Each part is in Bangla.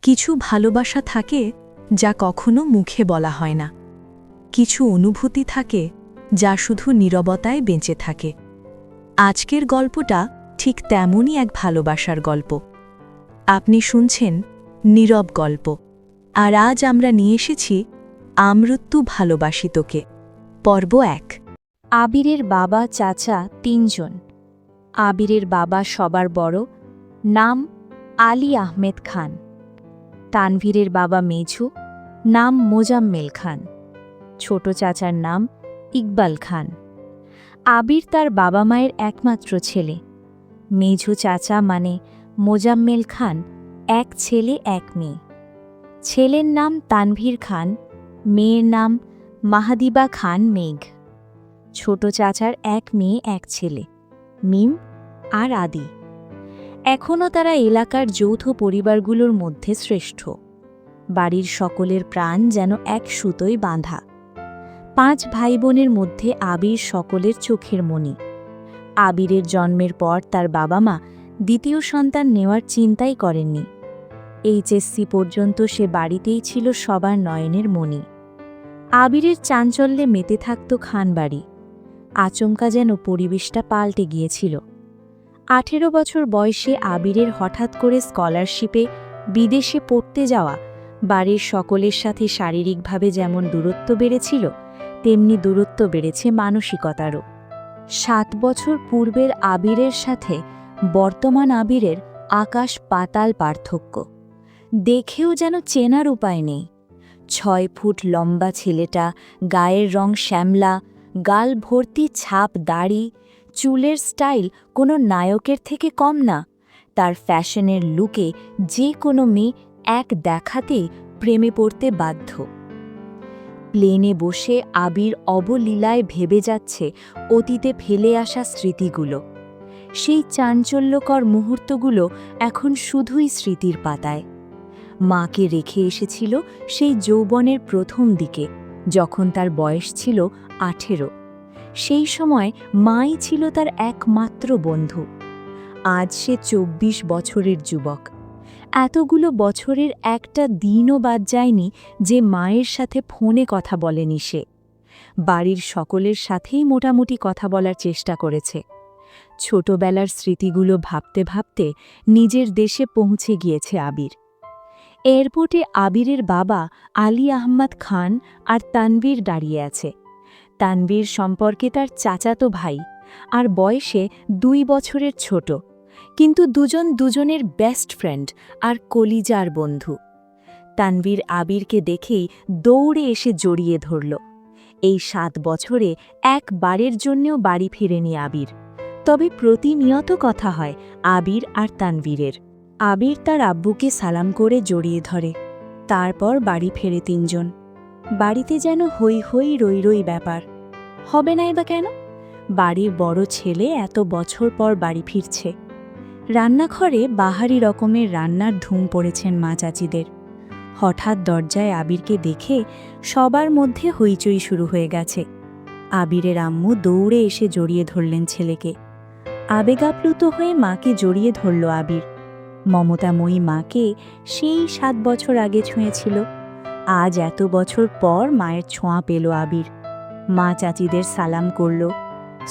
কিছু ভালোবাসা থাকে যা কখনো মুখে বলা হয় না। কিছু অনুভূতি থাকে যা শুধু নীরবতায় বেঁচে থাকে। আজকের গল্পটা ঠিক তেমনই এক ভালোবাসার গল্প। আপনি শুনছেন নীরব গল্প, আর আজ আমরা নিয়ে এসেছি আমৃত্যু ভালোবাসি তোকে, পর্ব ১। আবিরের বাবা চাচা ৩ জন। আবিরের বাবা সবার বড়, নাম আলী আহমেদ খান। তানভীরের বাবা মেঝু, নাম মোজাম্মেল খান। ছোট চাচার নাম ইকবাল খান। আবির তার বাবা মায়ের একমাত্র ছেলে। মেঝু চাচা মানে মোজাম্মেল খান এক ছেলে এক মেয়ে। ছেলের নাম তানভীর খান, মেয়ের নাম মাহাদিবা খান মেঘ। ছোট চাচার এক মেয়ে এক ছেলে, মিম আর আদি। এখনও তারা এলাকার যৌথ পরিবারগুলোর মধ্যে শ্রেষ্ঠ। বাড়ির সকলের প্রাণ যেন এক সুতোয় বাঁধা। ৫ ভাই বোনের মধ্যে আবির সকলের চোখের মণি। আবিরের জন্মের পর তার বাবা মা দ্বিতীয় সন্তান নেওয়ার চিন্তাই করেননি। এইচএসসি পর্যন্ত সে বাড়িতেই ছিল সবার নয়নের মণি। আবিরের চাঞ্চল্যে মেতে থাকত খানবাড়ি। আচমকা যেন পরিবেশটা পাল্টে গিয়েছিল। ১৮ বছর বয়সে আবিরের হঠাৎ করে স্কলারশিপে বিদেশে পড়তে যাওয়া বাড়ির সকলের সাথে শারীরিকভাবে যেমন দূরত্ব বেড়েছিল, তেমনি দূরত্ব বেড়েছে মানসিকতারও। ৭ বছর পূর্বের আবিরের সাথে বর্তমান আবিরের আকাশ পাতাল পার্থক্য। দেখেও যেন চেনার উপায় নেই। ৬ ফুট লম্বা ছেলেটা, গায়ের রং শ্যামলা, গাল ভর্তি ছাপ দাড়ি, চুলের স্টাইল কোনো নায়কের থেকে কম না। তার ফ্যাশনের লুকে যে কোনো মেয়ে এক দেখাতেই প্রেমে পড়তে বাধ্য। প্লেনে বসে আবির অবলীলায় ভেবে যাচ্ছে অতীতে ফেলে আসা স্মৃতিগুলো। সেই চাঞ্চল্যকর মুহূর্তগুলো এখন শুধুই স্মৃতির পাতায়। মাকে রেখে এসেছিল সেই যৌবনের প্রথম দিকে, যখন তার বয়স ছিল ১৮। সেই সময় মাই ছিল তার একমাত্র বন্ধু। আজ সে ২৪ বছরের যুবক। এতগুলো বছরের একটা দিনও বাদ যায়নি যে মায়ের সাথে ফোনে কথা বলেনি সে। বাড়ির সকলের সাথেই মোটামুটি কথা বলার চেষ্টা করেছে। ছোটবেলার স্মৃতিগুলো ভাবতে ভাবতে নিজের দেশে পৌঁছে গিয়েছে আবির। এয়ারপোর্টে আবিরের বাবা আলী আহমদ খান আর তানভীর দাঁড়িয়ে আছে। তানভীর সম্পর্কে তার চাচাতো ভাই, আর বয়সে ২ বছরের ছোট, কিন্তু দুজন দুজনের বেস্ট ফ্রেন্ড আর কলিজার বন্ধু। তানভীর আবিরকে দেখেই দৌড়ে এসে জড়িয়ে ধরল। এই ৭ বছরে একবারের জন্যেও বাড়ি ফেরেনি আবির, তবে প্রতিনিয়ত কথা হয় আবির আর তানভীরের। আবির তার আব্বুকে সালাম করে জড়িয়ে ধরে। তারপর বাড়ি ফেরে ৩ জন। বাড়িতে যেন হই হই রই রই ব্যাপার। হবে নাই বা কেন? বাড়ির বড় ছেলে এত বছর পর বাড়ি ফিরছে। রান্নাঘরে বাহারি রকমের রান্নার ধুম পড়েছেন মা চাচিদের। হঠাৎ দরজায় আবিরকে দেখে সবার মধ্যে হইচই শুরু হয়ে গেছে। আবিরের আম্মু দৌড়ে এসে জড়িয়ে ধরলেন ছেলেকে। আবেগাপ্লুত হয়ে মাকে জড়িয়ে ধরল আবির। মমতাময়ী মাকে সেই ৭ বছর আগে ছুঁয়েছিল। আজ এত বছর পর মায়ের ছোঁয়া পেল আবির। মা চাচিদের সালাম করল।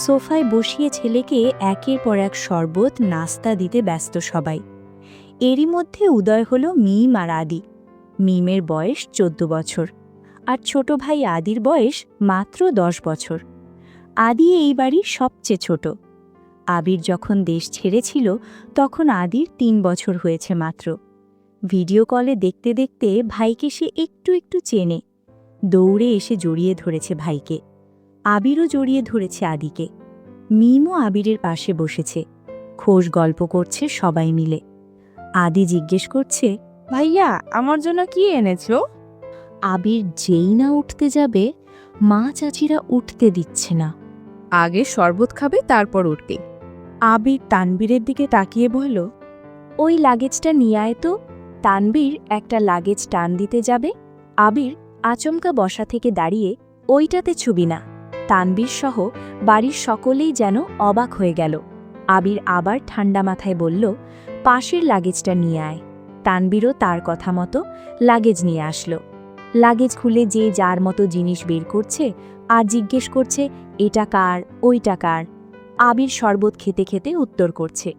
সোফায় বসিয়ে ছেলেকে একের পর এক শরবত নাস্তা দিতে ব্যস্ত সবাই। এরই মধ্যে উদয় হল মিম আর আদি। মিমের বয়স ১৪ বছর, আর ছোট ভাই আদির বয়স মাত্র ১০ বছর। আদি এই বাড়ির সবচেয়ে ছোট। আবির যখন দেশ ছেড়েছিল তখন আদির ৩ বছর হয়েছে মাত্র। ভিডিও কলে দেখতে দেখতে ভাইকে সে একটু একটু চেনে। দৌড়ে এসে জড়িয়ে ধরেছে ভাইকে। আবিরও জড়িয়ে ধরেছে আদিকে। মিমও আবিরের পাশে বসেছে। খোশ গল্প করছে সবাই মিলে। আদি জিজ্ঞেস করছে, ভাইয়া, আমার জন্য কি এনেছো? আবির যেই না উঠতে যাবে, মা চাচিরা উঠতে দিচ্ছে না। আগে শরবত খাবে, তারপর উঠবে। আবির তানবীরের দিকে তাকিয়ে বলল, ওই লাগেজটা নিয়ে আয় তো। তানবীর একটা লাগেজ টান দিতে যাবে। আবির আচমকা বসা থেকে দাঁড়িয়ে, ওইটাতে ছবি না। তানবীর সহ বাড়ির সকলেই যেন অবাক হয়ে গেল। আবির আবার ঠান্ডা মাথায় বলল, পাশের লাগেজটা নিয়ে আয়। তানবীরও তার কথা মতো লাগেজ নিয়ে আসলো। লাগেজ খুলে যে যার মতো জিনিস বের করছে আর জিজ্ঞেস করছে এটা কার, ওইটা কার। আবির শরবত খেতে খেতে উত্তর করছে।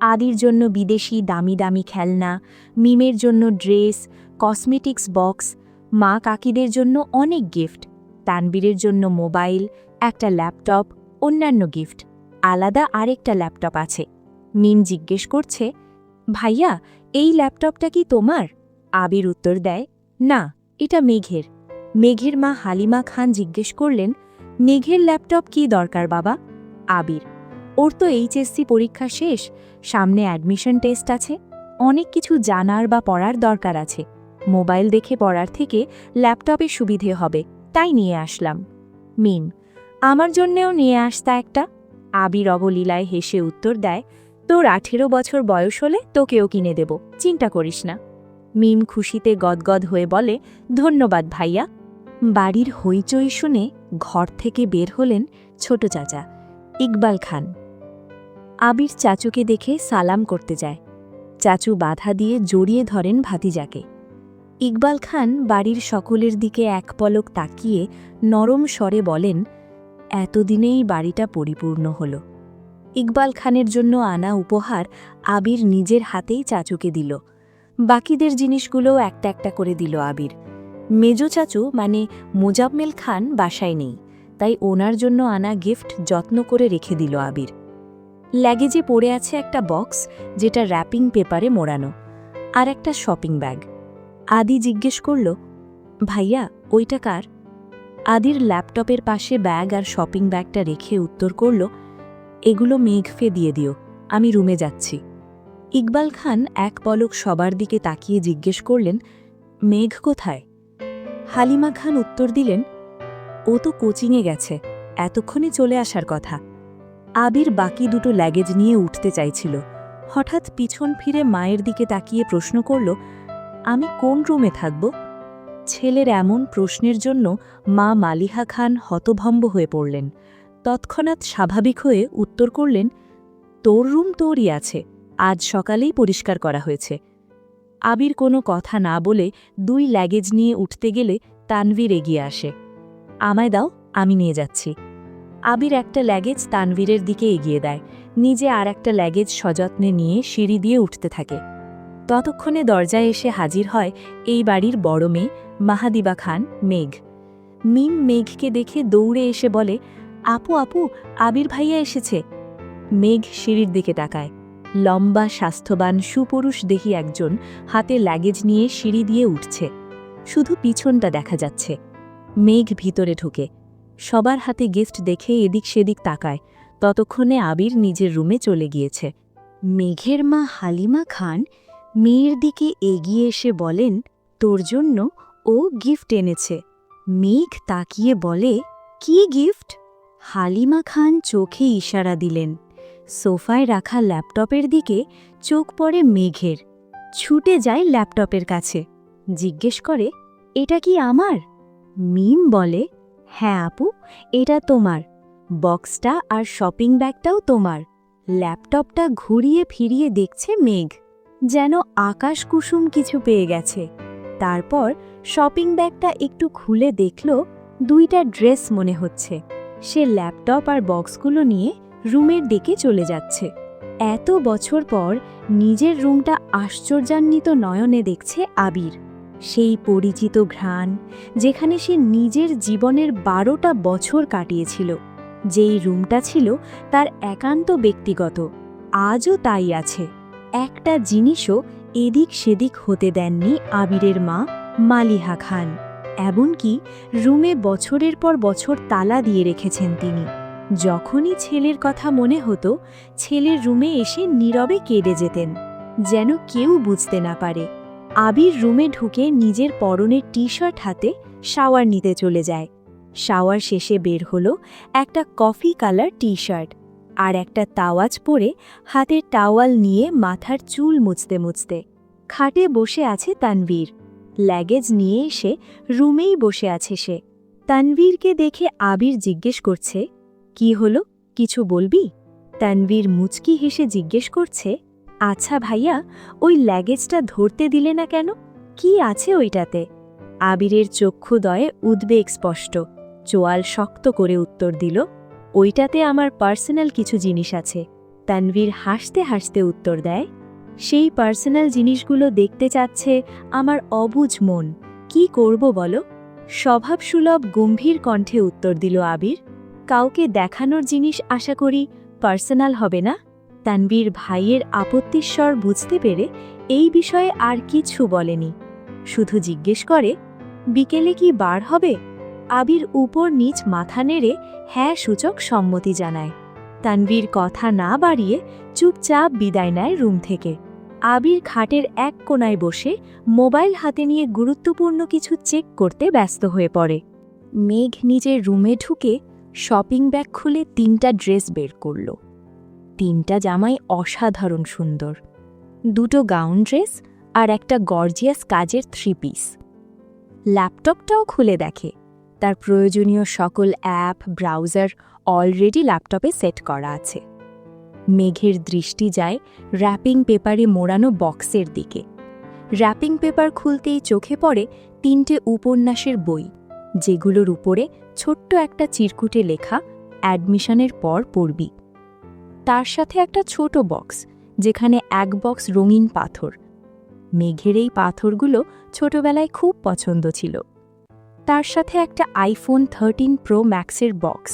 আদির জন্য বিদেশি দামি দামি খেলনা, মিমের জন্য ড্রেস, কসমেটিক্স বক্স, মা কাকিদের জন্য অনেক গিফট, তানবীরের জন্য মোবাইল, একটা ল্যাপটপ, অন্যান্য গিফট, আলাদা আরেকটা ল্যাপটপ আছে। মিম জিজ্ঞেস করছে, ভাইয়া এই ল্যাপটপটা কি তোমার? আবির উত্তর দেয়, না, এটা মেঘের। মেঘের মা হালিমা খান জিজ্ঞেস করলেন, মেঘের ল্যাপটপ কি দরকার বাবা? আবির, ওর তো এইচএসসি পরীক্ষা শেষ, সামনে অ্যাডমিশন টেস্ট আছে, অনেক কিছু জানার বা পড়ার দরকার আছে। মোবাইল দেখে পড়ার থেকে ল্যাপটপে সুবিধে হবে, তাই নিয়ে আসলাম। মিম, আমার জন্যেও নিয়ে আসতা একটা। আবির অবলীলায় হেসে উত্তর দেয়, তোর 18 বছর বয়স হলে তোকেও কিনে দেব, চিন্তা করিস না। মিম খুশিতে গদগদ হয়ে বলে, ধন্যবাদ ভাইয়া। বাড়ির হইচই শুনে ঘর থেকে বের হলেন ছোট চাচা ইকবাল খান। আবির চাচুকে দেখে সালাম করতে যায়। চাচু বাধা দিয়ে জড়িয়ে ধরেন ভাতিজাকে। ইকবাল খান বাড়ির সকলের দিকে এক পলক তাকিয়ে নরম স্বরে বলেন, এতদিনেই বাড়িটা পরিপূর্ণ হল। ইকবাল খানের জন্য আনা উপহার আবির নিজের হাতেই চাচুকে দিল। বাকিদের জিনিসগুলোও একটা একটা করে দিল আবির। মেজো চাচু মানে মোজাম্মেল খান বাসায় নেই, তাই ওনার জন্য আনা গিফট যত্ন করে রেখে দিল আবির। লাগেজে পড়ে আছে একটা বক্স, যেটা র্যাপিং পেপারে মোড়ানো, আর একটা শপিং ব্যাগ। আদি জিজ্ঞেস করল, ভাইয়া ওইটা কার? আদির ল্যাপটপের পাশে ব্যাগ আর শপিং ব্যাগটা রেখে উত্তর করল, এগুলো মেঘকে দিয়ে দিও, আমি রুমে যাচ্ছি। ইকবাল খান এক পলক সবার দিকে তাকিয়ে জিজ্ঞেস করলেন, মেঘ কোথায়? হালিমা খান উত্তর দিলেন, ও তো কোচিংয়ে গেছে, এতক্ষণে চলে আসার কথা। আবির বাকি দুটো লাগেজ নিয়ে উঠতে চাইছিল, হঠাৎ পিছন ফিরে মায়ের দিকে তাকিয়ে প্রশ্ন করল, আমি কোন রুমে থাকব? ছেলের এমন প্রশ্নের জন্য মা মালিহা খান হতভম্ব হয়ে পড়লেন। তৎক্ষণাৎ স্বাভাবিক হয়ে উত্তর করলেন, তোর রুম তোরই আছে, আজ সকালেই পরিষ্কার করা হয়েছে। আবির কোনো কথা না বলে 2 লাগেজ নিয়ে উঠতে গেলে তানভীর এগিয়ে আসে। আমায় দাও, আমি নিয়ে যাচ্ছি। আবির একটা লাগেজ তানভীরের দিকে এগিয়ে দেয়, নিজে আর একটা লাগেজ সযত্নে নিয়ে সিঁড়ি দিয়ে উঠতে থাকে। ততক্ষণে দরজায় এসে হাজির হয় এই বাড়ির বড় মেয়ে মাহাদিবা খান মেঘ। মিম মেঘকে দেখে দৌড়ে এসে বলে, আপু আপু, আবির ভাইয়া এসেছে। মেঘ সিঁড়ির দিকে তাকায়। লম্বা স্বাস্থ্যবান সুপুরুষ দেহি একজন হাতে লাগেজ নিয়ে সিঁড়ি দিয়ে উঠছে, শুধু পিছনটা দেখা যাচ্ছে। মেঘ ভিতরে ঢুকে সবার হাতে গিফট দেখে এদিক সেদিক তাকায়। ততক্ষণে আবির নিজের রুমে চলে গিয়েছে। মেঘের মা হালিমা খান মেয়ের দিকে এগিয়ে এসে বলেন, তোর জন্য ও গিফট এনেছে। মেঘ তাকিয়ে বলে, কি গিফট? হালিমা খান চোখে ইশারা দিলেন। সোফায় রাখা ল্যাপটপের দিকে চোখ পড়ে মেঘের, ছুটে যায় ল্যাপটপের কাছে, জিজ্ঞেস করে, এটা কি আমার? মিম বলে, হ্যাঁ আপু, এটা তোমার। বক্সটা আর শপিং ব্যাগটাও তোমার। ল্যাপটপটা ঘুরিয়ে ফিরিয়ে দেখছে মেঘ, যেন আকাশ কুসুম কিছু পেয়ে গেছে। তারপর শপিং ব্যাগটা একটু খুলে দেখল 2টা ড্রেস মনে হচ্ছে। সে ল্যাপটপ আর বক্সগুলো নিয়ে রুমের দিকে চলে যাচ্ছে। এত বছর পর নিজের রুমটা আশ্চর্যান্বিত নয়নে দেখছে আবির। সেই পরিচিত ঘ্রাণ, যেখানে সে নিজের জীবনের 12টা বছর কাটিয়েছিল। যেই রুমটা ছিল তার একান্ত ব্যক্তিগত, আজও তাই আছে। একটা জিনিসও এদিক সেদিক হতে দেননি আবিরের মা মালিহা খান। এমনকি রুমে বছরের পর বছর তালা দিয়ে রেখেছেন তিনি। যখনই ছেলের কথা মনে হতো, ছেলের রুমে এসে নীরবে কেঁদে যেতেন, যেন কেউ বুঝতে না পারে। আবির রুমে ঢুকে নিজের পরনের টি-শার্ট হাতে শাওয়ার নিতে চলে যায়। শাওয়ার শেষে বের হলো একটা কফি কালার টি-শার্ট আর একটা তাওয়াজ পরে হাতের টাওয়াল নিয়ে মাথার চুল মুছতে মুছতে। খাটে বসে আছে তানভীর। লাগেজ নিয়ে এসে রুমেই বসে আছে সে। তানভীরকে দেখে আবির জিজ্ঞেস করছে, কি হলো, কিছু বলবি? তানভীর মুচকি হেসে জিজ্ঞেস করছে, আচ্ছা ভাইয়া, ওই ল্যাগেজটা ধরতে দিলে না কেন? কি আছে ওইটাতে? আবিরের চক্ষুদয়ে উদ্বেগ স্পষ্ট। চোয়াল শক্ত করে উত্তর দিল, ওইটাতে আমার পার্সোনাল কিছু জিনিস আছে। তানভীর হাসতে হাসতে উত্তর দেয়, সেই পার্সোনাল জিনিসগুলো দেখতে চাচ্ছে আমার অবুঝ মন। কি করব বলো? স্বভাবসুলভ গম্ভীর কণ্ঠে উত্তর দিল আবির, কাউকে দেখানোর জিনিস আশা করি পার্সোনাল হবে না। তানভীর ভাইয়ের আপত্তির স্বর বুঝতে পেরে এই বিষয়ে আর কিছু বলেনি, শুধু জিজ্ঞেস করে, বিকেলে কি বার হবে? আবির উপর নিচ মাথা নেড়ে হ্যাঁ সূচক সম্মতি জানায়। তানভীর কথা না বাড়িয়ে চুপচাপ বিদায় নেয় রুম থেকে। আবির খাটের এক কোণায় বসে মোবাইল হাতে নিয়ে গুরুত্বপূর্ণ কিছু চেক করতে ব্যস্ত হয়ে পড়ে। মেঘ নিজের রুমে ঢুকে শপিং ব্যাগ খুলে 3টা ড্রেস বের করল। 3টা জামাই অসাধারণ সুন্দর, 2টো গাউন ড্রেস আর একটা গর্জিয়াস কাজের 3 পিস। ল্যাপটপটাও খুলে দেখে, তার প্রয়োজনীয় সকল অ্যাপ ব্রাউজার অলরেডি ল্যাপটপে সেট করা আছে। মেঘের দৃষ্টি যায় র্যাপিং পেপারে মোড়ানো বক্সের দিকে। র্যাপিং পেপার খুলতেই চোখে পড়ে 3টে উপন্যাসের বই, যেগুলোর উপরে ছোট্ট একটা চিরকুটে লেখা, অ্যাডমিশনের পর পড়বি। তার সাথে একটা ছোট বক্স, যেখানে এক বক্স রঙিন পাথর। মেঘের এই পাথরগুলো ছোটবেলায় খুব পছন্দ ছিল। তার সাথে একটা আইফোন 13 প্রো ম্যাক্সের বক্স।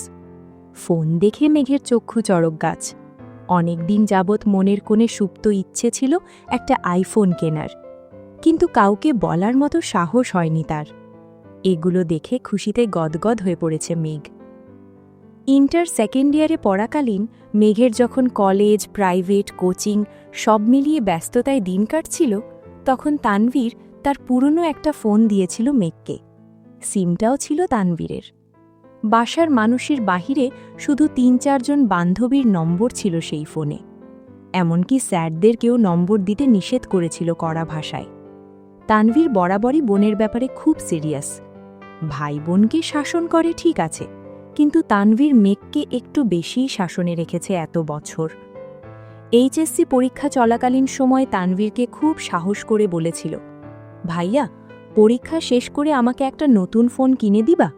ফোন দেখে মেঘের চক্ষু চড়ক গাছ। অনেকদিন যাবৎ মনের কোণে সুপ্ত ইচ্ছে ছিল একটা আইফোন কেনার, কিন্তু কাউকে বলার মতো সাহস হয়নি তার। এগুলো দেখে খুশিতে গদগদ হয়ে পড়েছে মেঘ। ইন্টার সেকেন্ড ইয়ারে পড়াকালীন মেঘের যখন কলেজ, প্রাইভেট, কোচিং সব মিলিয়ে ব্যস্ততায় দিন কাটছিল, তখন তানভীর তার পুরনো একটা ফোন দিয়েছিল মেঘকে। সিমটাও ছিল তানভীরের। বাসার মানুষের বাহিরে শুধু 3-4 জন বান্ধবীর নম্বর ছিল সেই ফোনে। এমনকি স্যারদেরকেও নম্বর দিতে নিষেধ করেছিল কড়া ভাষায়। তানভীর বরাবরই বোনের ব্যাপারে খুব সিরিয়াস। ভাই বোনকে শাসন করে ঠিক আছে, কিন্তু তানভীর মেঘকে একটু বেশিই শাসনে রেখেছে এত বছর। এইচএসসি পরীক্ষা চলাকালীন সময় তানভীরকে খুব সাহস করে বলেছিল, ভাইয়া, পরীক্ষা শেষ করে আমাকে একটা নতুন ফোন কিনে দিবা?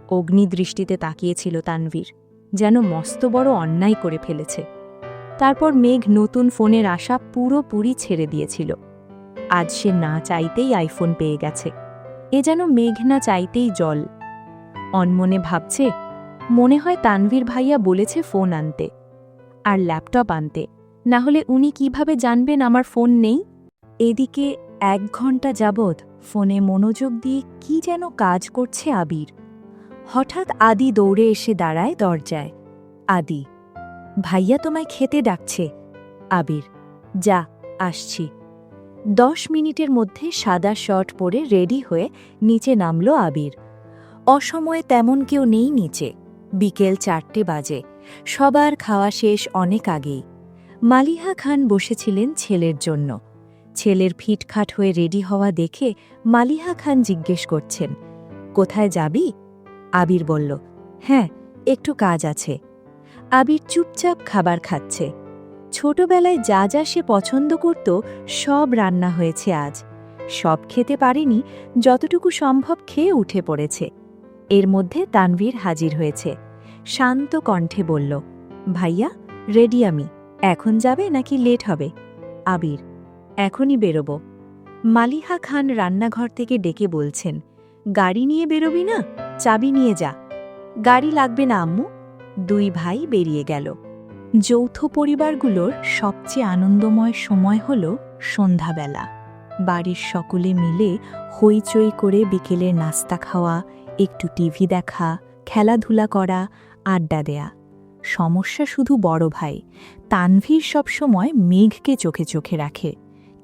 অগ্নিদৃষ্টিতে তাকিয়েছিল তানভীর, যেন মস্ত বড় অন্যায় করে ফেলেছে। তারপর মেঘ নতুন ফোনের আশা পুরোপুরি ছেড়ে দিয়েছিল। আজ সে না চাইতেই আইফোন পেয়ে গেছে। এ যেন মেঘ না চাইতেই জল। অনমনে ভাবছে, মনে হয় তানভীর ভাইয়া বলেছে ফোন আনতে আর ল্যাপটপ আনতে, না হলে উনি কিভাবে জানবেন আমার ফোন নেই? এদিকে 1 ঘন্টা যাবৎ ফোনে মনোযোগ দিয়ে কি যেন কাজ করছে আবির। হঠাৎ আদি দৌড়ে এসে দাঁড়ায় দরজায়। আদি, ভাইয়া তোমায় খেতে ডাকছে। আবির, যা, আসছি। 10 মিনিটের মধ্যে সাদা শার্ট পরে রেডি হয়ে নিচে নামল আবির। অসময়ে তেমন কেউ নেই নিচে। বিকেল 4টে বাজে। সবার খাওয়া শেষ অনেক আগেই। মালিহা খান বসেছিলেন ছেলের জন্য। ছেলের ফিটখাট হয়ে রেডি হওয়া দেখে মালিহা খান জিজ্ঞেস করছেন, কোথায় যাবি? আবির বলল, হ্যাঁ, একটু কাজ আছে। আবির চুপচাপ খাবার খাচ্ছে। ছোটবেলায় যা যা সে পছন্দ করত সব রান্না হয়েছে আজ। সব খেতে পারেনি, যতটুকু সম্ভব খেয়ে উঠে পড়েছে। এর মধ্যে তানভীর হাজির হয়েছে। শান্ত কণ্ঠে বলল, ভাইয়া, রেডি আমি। এখন যাবে নাকি লেট হবে? আবির, এখনই বেরোব। মালিহা খান রান্নাঘর থেকে ডেকে বলছেন, গাড়ি নিয়ে বেরোবি না? চাবি নিয়ে যা। গাড়ি লাগবে না আম্মু। 2 ভাই বেরিয়ে গেল। যৌথ পরিবারগুলোর সবচেয়ে আনন্দময় সময় হল সন্ধ্যাবেলা। বাড়ির সকলে মিলে হইচই করে বিকেলের নাস্তা খাওয়া, একটু টিভি দেখা, খেলাধুলা করা, আড্ডা দেয়া। সমস্যা শুধু বড় ভাই তানভীর সবসময় মেঘকে চোখে চোখে রাখে।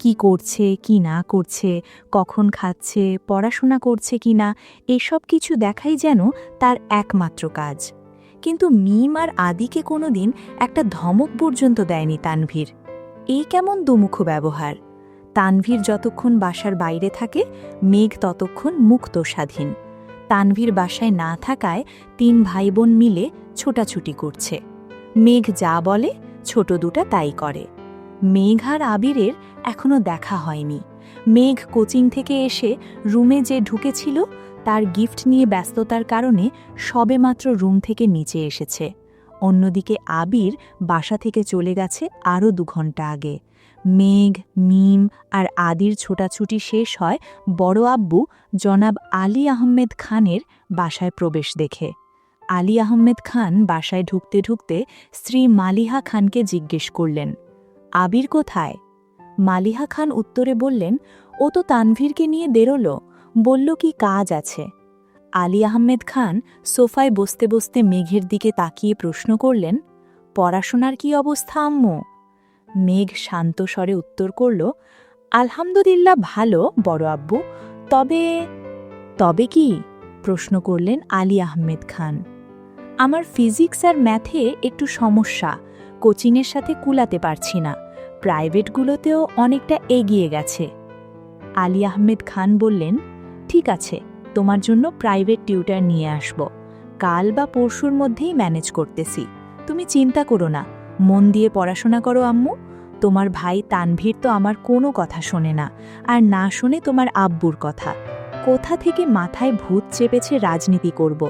কি করছে, কি না করছে, কখন খাচ্ছে, পড়াশোনা করছে কি না, এসব কিছু দেখাই যেন তার একমাত্র কাজ। কিন্তু মিম আর আদিকে কোনোদিন একটা ধমক পর্যন্ত দেয়নি তানভীর। এই কেমন দুমুখ ব্যবহার! তানভীর যতক্ষণ বাসার বাইরে থাকে, মেঘ ততক্ষণ মুক্ত স্বাধীন। তানভীর বাসায় না থাকায় 3 ভাই বোন মিলে ছোটাছুটি করছে। মেঘ যা বলে ছোট দুটা তাই করে। মেঘ আর আবিরের এখনো দেখা হয়নি। মেঘ কোচিং থেকে এসে রুমে যে ঢুকেছিল তার গিফট নিয়ে ব্যস্ততার কারণে সবেমাত্র রুম থেকে নিচে এসেছে। অন্যদিকে আবির বাসা থেকে চলে গেছে আরও 2 ঘন্টা আগে। মেঘ, মিম আর আদির ছোটাছুটি শেষ হয় বড় আব্বু জনাব আলী আহমেদ খানের বাসায় প্রবেশ দেখে। আলী আহমেদ খান বাসায় ঢুকতে ঢুকতে স্ত্রী মালিহা খানকে জিজ্ঞেস করলেন, আবির কোথায়? মালিহা খান উত্তরে বললেন, ও তো তানভীরকে নিয়ে বেরোলো, বলল কি কাজ আছে। আলী আহমেদ খান সোফায় বসতে বসতে মেঘের দিকে তাকিয়ে প্রশ্ন করলেন, পড়াশোনার কি অবস্থা আম্মু? মেঘ শান্ত স্বরে উত্তর করল, আলহামদুলিল্লাহ ভালো বড় আব্বু, তবে কি? প্রশ্ন করলেন আলী আহমেদ খান। আমার ফিজিক্স আর ম্যাথে একটু সমস্যা, কোচিংয়ের সাথে কুলাতে পারছি না, প্রাইভেটগুলোতেও অনেকটা এগিয়ে গেছে। আলী আহমেদ খান বললেন, ঠিক আছে, তোমার জন্য প্রাইভেট টিউটার নিয়ে আসব, কাল বা পরশুর মধ্যেই ম্যানেজ করতেছি, তুমি চিন্তা করো না, মন দিয়ে পড়াশোনা করো আম্মু। তোমার ভাই তানভীর তো আমার কোনো কথা শোনে না, আর না শোনে তোমার আব্বুর কথা। কোথা থেকে মাথায় ভূত চেপেছে রাজনীতি করব,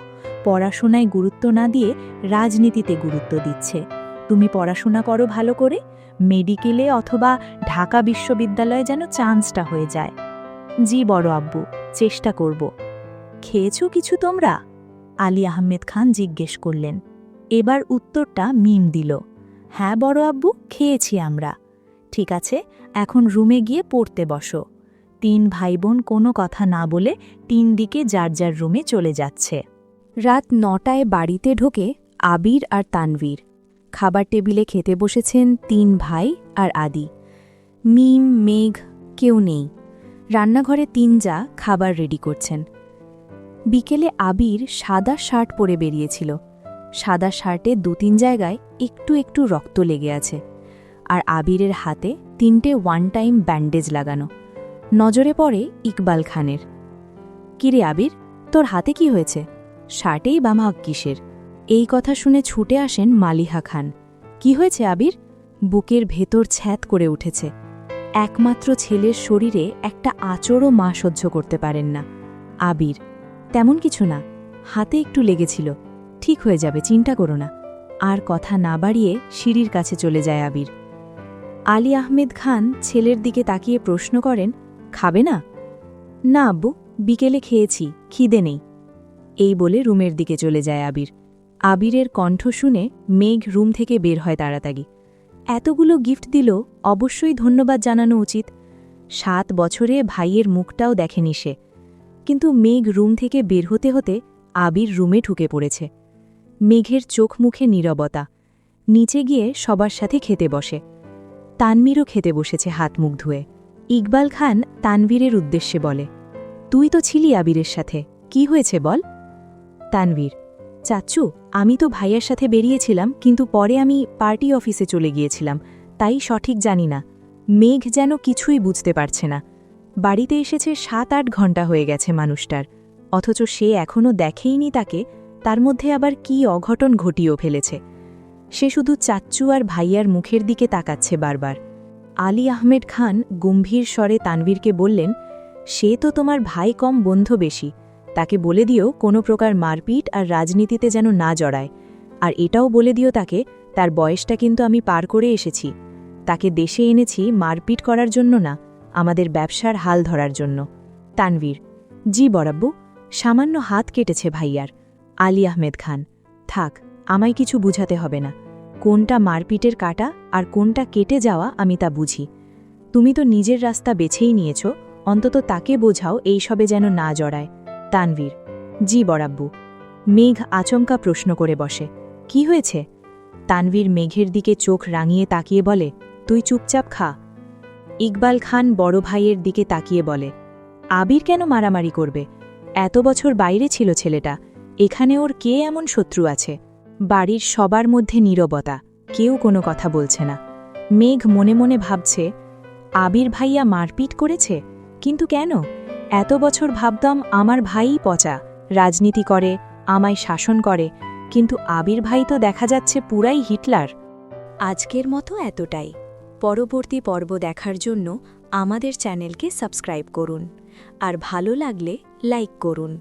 পড়াশোনায় গুরুত্ব না দিয়ে রাজনীতিতে গুরুত্ব দিচ্ছে। তুমি পড়াশোনা করো ভালো করে, মেডিকেলে অথবা ঢাকা বিশ্ববিদ্যালয়ে যেন চান্সটা হয়ে যায়। জি বড় আব্বু, চেষ্টা করব। খেয়েছো কিছু তোমরা? আলী আহমেদ খান জিজ্ঞেস করলেন। এবার উত্তরটা মিম দিল, হ্যাঁ বড় আব্বু, খেয়েছি আমরা। ঠিক আছে, এখন রুমে গিয়ে পড়তে বসো। 3 ভাই বোন কোনো কথা না বলে 3 দিকে যার যার রুমে চলে যাচ্ছে। রাত 9টায় বাড়িতে ঢোকে আবির আর তানভীর। খাবার টেবিলে খেতে বসেছেন 3 ভাই আর আদি। মিম, মেঘ কেউ নেই। রান্নাঘরে 3 যা খাবার রেডি করছেন। বিকেলে আবির সাদা শার্ট পরে বেরিয়েছিল। সাদা শার্টে 2-3 জায়গায় একটু একটু রক্ত লেগে আছে, আর আবিরের হাতে 3টে 1 টাইম ব্যান্ডেজ লাগানো। নজরে পড়ে ইকবাল খানের। কিরে আবির, তোর হাতে কি হয়েছে? শার্টেই বা মাগ কিসের? এই কথা শুনে ছুটে আসেন মালিহা খান। কি হয়েছে আবির? বুকের ভেতর ছ্যাঁত করে উঠেছে। একমাত্র ছেলের শরীরে একটা আঁচড়ও মা সহ্য করতে পারেন না। আবির, তেমন কিছু না, হাতে একটু লেগেছিল, ঠিক হয়ে যাবে, চিন্তা করো না। আর কথা না বাড়িয়ে সিঁড়ির কাছে চলে যায় আবির। আলী আহমেদ খান ছেলের দিকে তাকিয়ে প্রশ্ন করেন, খাবে না? না আব্বু, বিকেলে খেয়েছি, খিদে নেই। এই বলে রুমের দিকে চলে যায় আবির। আবিরের কণ্ঠ শুনে মেঘ রুম থেকে বের হয় তাড়াতাড়ি। এতগুলো গিফট দিল, অবশ্যই ধন্যবাদ জানানো উচিত। 7 বছরে ভাইয়ের মুখটাও দেখেনি সে। কিন্তু মেঘ রুম থেকে বের হতে হতে আবির রুমে ঢুকে পড়েছে। মেঘের চোখ মুখে নীরবতা। নিচে গিয়ে সবার সাথে খেতে বসে। তানভীরও খেতে বসেছে হাত মুখ ধুয়ে। ইকবাল খান তানভীরের উদ্দেশ্যে বলে, তুই তো ছিলি আবিরের সাথে, কি হয়েছে বল? তানভীর, চাচ্চু, আমি তো ভাইয়ের সাথে বেরিয়েছিলাম, কিন্তু পরে আমি পার্টি অফিসে চলে গিয়েছিলাম, তাই সঠিক জানি না। মেঘ যেন কিছুই বুঝতে পারছে না। বাড়িতে এসেছে 7-8 ঘন্টা হয়ে গেছে মানুষটার, অথচ সে এখনও দেখেইনি তাকে, তার মধ্যে আবার কি অঘটন ঘটিয়েও ফেলেছে। সে শুধু চাচ্চু আর ভাইয়ার মুখের দিকে তাকাচ্ছে বারবার। আলী আহমেদ খান গম্ভীর স্বরে তানভীরকে বললেন, সে তো তোমার ভাই কম বন্ধু বেশি, তাকে বলে দিও কোনো প্রকার মারপিট আর রাজনীতিতে যেন না জড়ায়। আর এটাও বলে দিও তাকে, তার বয়সটা কিন্তু আমি পার করে এসেছি। তাকে দেশে এনেছি মারপিট করার জন্য না, আমাদের ব্যবসার হাল ধরার জন্য। তানভীর, জি বরাব্বু, সামান্য হাত কেটেছে ভাইয়ার। আলী আহমেদ খান, থাক, আমায় কিছু বুঝাতে হবে না। কোনটা মারপিটের কাটা আর কোনটা কেটে যাওয়া আমি তা বুঝি। তুমি তো নিজের রাস্তা বেছেই নিয়েছ, অন্তত তাকে বোঝাও এইসবে যেন না জড়ায়। তানভীর, জি বরাব্বু। মেঘ আচমকা প্রশ্ন করে বসে, কি হয়েছে? তানভীর মেঘের দিকে চোখ রাঙিয়ে তাকিয়ে বলে, তুই চুপচাপ খা। ইকবাল খান বড় ভাইয়ের দিকে তাকিয়ে বলে, আবির কেন মারামারি করবে? এত বছর বাইরে ছিল ছেলেটা, এখানে ওর কে এমন শত্রু আছে? বাড়ির সবার মধ্যে নীরবতা, কেউ কোনো কথা বলছে না। মেঘ মনে মনে ভাবছে, আবির ভাইয়া মারপিট করেছে, কিন্তু কেন? এত বছর ভাবতাম আমার ভাইই পচা, রাজনীতি করে, আমায় শাসন করে, কিন্তু আবির ভাই তো দেখা যাচ্ছে পুরাই হিটলার। আজকের মতো এতটাই। পরবর্তী পর্ব দেখার জন্য আমাদের চ্যানেলকে সাবস্ক্রাইব করুন আর ভালো লাগলে লাইক করুন।